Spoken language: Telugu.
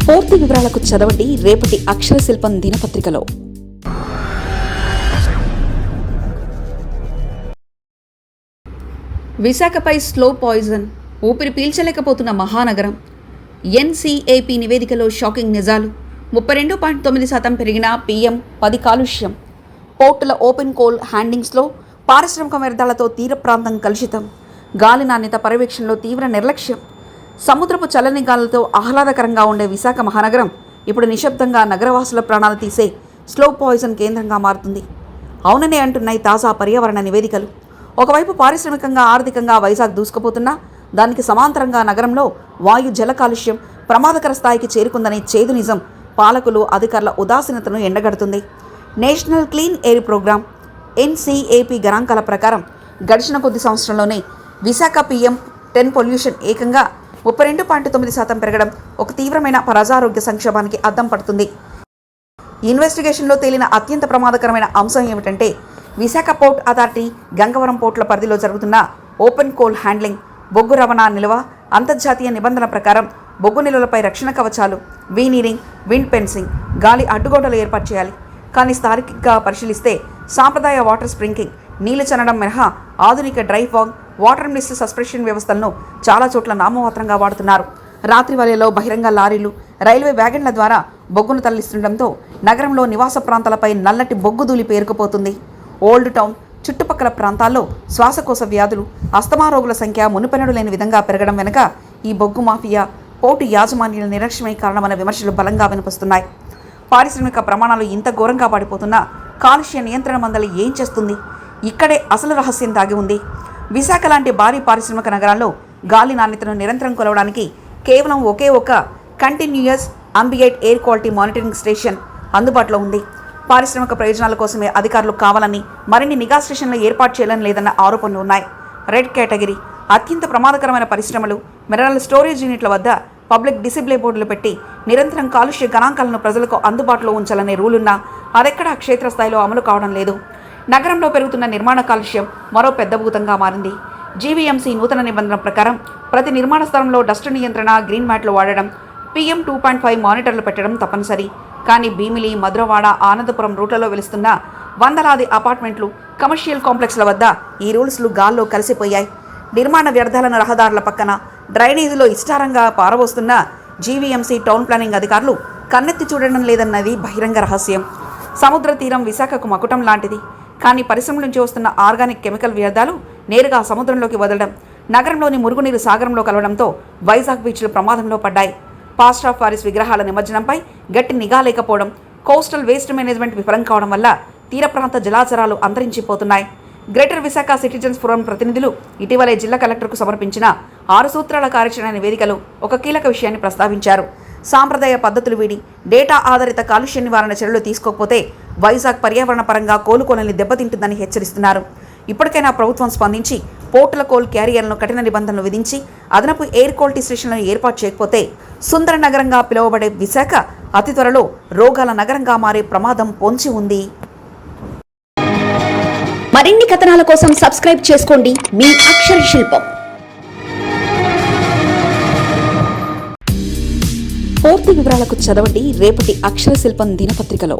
పూర్తి వివరాలకు చదవండి రేపటి అక్షర శిల్పం దినపత్రికలో. విశాఖపై స్లో పాయిజన్, ఊపిరి పీల్చలేకపోతున్న మహానగరం. ఎన్సీఏపీ నివేదికలో షాకింగ్ నిజాలు. 32.9% పెరిగిన PM 10 కాలుష్యం. పోర్టుల ఓపెన్ కోల్ హ్యాండింగ్స్లో పారిశ్రామిక వ్యర్థాలతో తీర ప్రాంతం కలుషితం. గాలి నాణ్యత పర్యవేక్షణలో తీవ్ర నిర్లక్ష్యం. సముద్రపు చల్లని గాలులతో ఆహ్లాదకరంగా ఉండే విశాఖ మహానగరం ఇప్పుడు నిశ్శబ్దంగా నగరవాసుల ప్రాణాలు తీసే స్లో పాయిజన్ కేంద్రంగా మారుతుంది. అవుననే అంటున్నాయి తాజా పర్యావరణ నివేదికలు. ఒకవైపు పారిశ్రామికంగా ఆర్థికంగా వైజాగ్ దూసుకుపోతున్నా దానికి సమాంతరంగా నగరంలో వాయు జల కాలుష్యం ప్రమాదకర స్థాయికి చేరుకుందనే చేదు నిజం పాలకులు అధికారుల ఉదాసీనతను ఎండగడుతుంది. National clean air programme NCAP గణాంకాల ప్రకారం గడిచిన కొద్ది సంవత్సరంలోనే విశాఖ PM 10 పొల్యూషన్ ఏకంగా 32.9% పెరగడం ఒక తీవ్రమైన ప్రజారోగ్య సంక్షోభానికి అద్దం పడుతుంది. ఇన్వెస్టిగేషన్లో తేలిన అత్యంత ప్రమాదకరమైన అంశం ఏమిటంటే విశాఖ పోర్ట్ అథారిటీ గంగవరం పోర్టుల పరిధిలో జరుగుతున్న ఓపెన్ కోల్ హ్యాండ్లింగ్. బొగ్గు రవాణా నిల్వ అంతర్జాతీయ నిబంధనల ప్రకారం బొగ్గు నిల్వలపై రక్షణ కవచాలు, వీనీరింగ్, విండ్ ఫెన్సింగ్, గాలి అడ్డుగోడలు ఏర్పాటు చేయాలి. కానీ స్థానికంగా పరిశీలిస్తే సాంప్రదాయ వాటర్ స్ప్రింకింగ్, నీళ్లు చనడం మినహా ఆధునిక dry fog, water mist suspension వ్యవస్థలను చాలా చోట్ల నామమాత్రంగా వాడుతున్నారు. రాత్రి వేళల్లో బహిరంగ లారీలు, రైల్వే వ్యాగన్ల ద్వారా బొగ్గును తరలిస్తుండటంతో నగరంలో నివాస ప్రాంతాలపై నల్లటి బొగ్గు ధూళి పేరుకుపోతుంది. ఓల్డ్ టౌన్ చుట్టుపక్కల ప్రాంతాల్లో శ్వాసకోశ వ్యాధులు, అస్తమా రోగుల సంఖ్య మునుపెన్నడు లేని విధంగా పెరగడం వెనుక ఈ బొగ్గు మాఫియా, పోర్టు యాజమాన్యాల నిర్లక్ష్యమే కారణమన్న విమర్శలు బలంగా వినిపిస్తున్నాయి. పారిశ్రామిక ప్రమాణాలు ఇంత ఘోరంగా పడిపోతున్నా కాలుష్య నియంత్రణ మండలి ఏం చేస్తుంది? ఇక్కడే అసలు రహస్యం దాగి ఉంది. విశాఖ లాంటి భారీ పారిశ్రామిక నగరాల్లో గాలి నాణ్యతను నిరంతరం కొలవడానికి కేవలం ఒకే ఒక continuous ambient air quality monitoring station అందుబాటులో ఉంది. పారిశ్రామిక ప్రయోజనాల కోసమే అధికారులు కావాలని మరిన్ని నిఘా స్టేషన్లు ఏర్పాటు చేయాలని లేదన్న ఆరోపణలు ఉన్నాయి. రెడ్ కేటగిరీ అత్యంత ప్రమాదకరమైన పరిశ్రమలు, మినరల్ స్టోరేజ్ యూనిట్ల వద్ద పబ్లిక్ డిసిప్లే బోర్డులు పెట్టి నిరంతరం కాలుష్య గణాంకాలను ప్రజలకు అందుబాటులో ఉంచాలనే రూలున్నా అదెక్కడా క్షేత్రస్థాయిలో అమలు కావడం లేదు. నగరంలో పెరుగుతున్న నిర్మాణ కాలుష్యం మరో పెద్ద భూతంగా మారింది. జీవీఎంసీ నూతన నిబంధనల ప్రకారం ప్రతి నిర్మాణ స్థలంలో డస్ట్ నియంత్రణ, గ్రీన్ మ్యాట్లు వాడడం, PM 2.5 మానిటర్లు పెట్టడం తప్పనిసరి. కానీ భీమిలి, మధురవాడ, ఆనందపురం రూట్లలో వెలుస్తున్న వందలాది అపార్ట్మెంట్లు, కమర్షియల్ కాంప్లెక్స్ల వద్ద ఈ రూల్స్లు గాల్లో కలిసిపోయాయి. నిర్మాణ వ్యర్థాలను రహదారుల పక్కన, డ్రైనేజీలో ఇష్టారంగా పారబోస్తున్న జీవీఎంసీ టౌన్ ప్లానింగ్ అధికారులు కన్నెత్తి చూడడం లేదన్నది బహిరంగ రహస్యం. సముద్ర తీరం విశాఖకు మకుటం లాంటిది. కానీ పరిశ్రమల నుంచి వస్తున్న ఆర్గానిక్ కెమికల్ వ్యర్థాలు నేరుగా సముద్రంలోకి వదలడం, నగరంలోని మురుగునీరు సాగరంలో కలవడంతో వైజాగ్ బీచ్లు ప్రమాదంలో పడ్డాయి. పాస్ట్ ఆఫ్ పారిస్ విగ్రహాల నిమజ్జనంపై గట్టి నిఘా లేకపోవడం, కోస్టల్ వేస్ట్ మేనేజ్మెంట్ విఫలం కావడం వల్ల తీర ప్రాంత జలాచరాలు అంతరించిపోతున్నాయి. గ్రేటర్ విశాఖ సిటిజన్స్ ఫోరం ప్రతినిధులు ఇటీవలే జిల్లా కలెక్టర్కు సమర్పించిన 6 సూత్రాల కార్యాచరణ నివేదికలో ఒక కీలక విషయాన్ని ప్రస్తావించారు. సాంప్రదాయ పద్ధతులు వీడి డేటా ఆధారిత కాలుష్య నివారణ చర్యలు తీసుకోకపోతే వైజాగ్ పర్యావరణ పరంగా కోలుకోలని దెబ్బతింటుందని హెచ్చరిస్తున్నారు. ఇప్పటికైనా ప్రభుత్వం స్పందించి పోర్టుల కోల్ క్యారియర్లను కఠిన నిబంధనలు విధించి అదనపు ఎయిర్ క్వాలిటీ స్టేషన్లను ఏర్పాటు చేయకపోతే సుందర నగరంగా పిలువబడే విశాఖ అతి త్వరలో రోగాల నగరంగా మారే ప్రమాదం పొంచి ఉంది. మరిన్ని కథనాల కోసం సబ్స్క్రైబ్ చేసుకోండి మీ అక్షర శిల్పం. పూర్తి వివరాలకు చదవండి రేపటి అక్షర శిల్పం దినపత్రికలో.